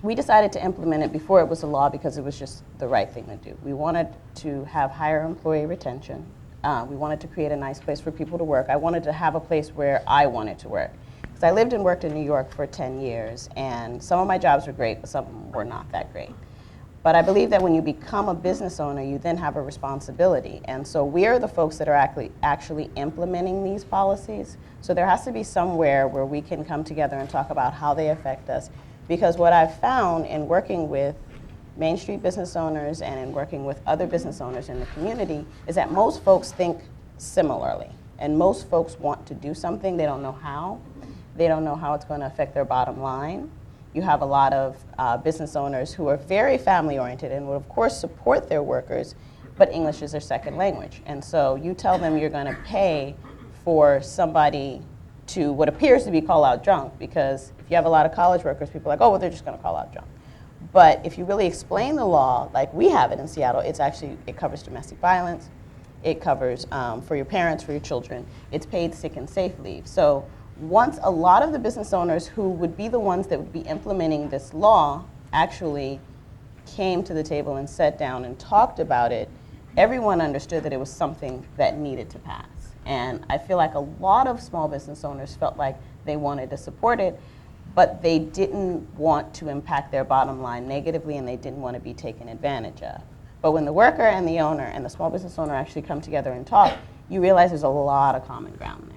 we decided to implement it before it was a law because it was just the right thing to do. We wanted to have higher employee retention. We wanted to create a nice place for people to work. I wanted to have a place where I wanted to work. Because I lived and worked in New York for 10 years, and some of my jobs were great, but some of them were not that great. But I believe that when you become a business owner, you then have a responsibility. And so we're the folks that are actually implementing these policies. So there has to be somewhere where we can come together and talk about how they affect us. Because what I've found in working with Main Street business owners and in working with other business owners in the community is that most folks think similarly. And most folks want to do something, they don't know how. They don't know how it's going to affect their bottom line. You have a lot of business owners who are very family oriented and will of course support their workers, but English is their second language. And so you tell them you're going to pay for somebody to what appears to be call out drunk, because if you have a lot of college workers, people are like, oh, well, they're just going to call out drunk. But if you really explain the law, like we have it in Seattle, it covers domestic violence, it covers for your parents, for your children, it's paid sick and safe leave. So once a lot of the business owners who would be the ones that would be implementing this law actually came to the table and sat down and talked about it, everyone understood that it was something that needed to pass. And I feel like a lot of small business owners felt like they wanted to support it, but they didn't want to impact their bottom line negatively and they didn't want to be taken advantage of. But when the worker and the owner and the small business owner actually come together and talk, you realize there's a lot of common ground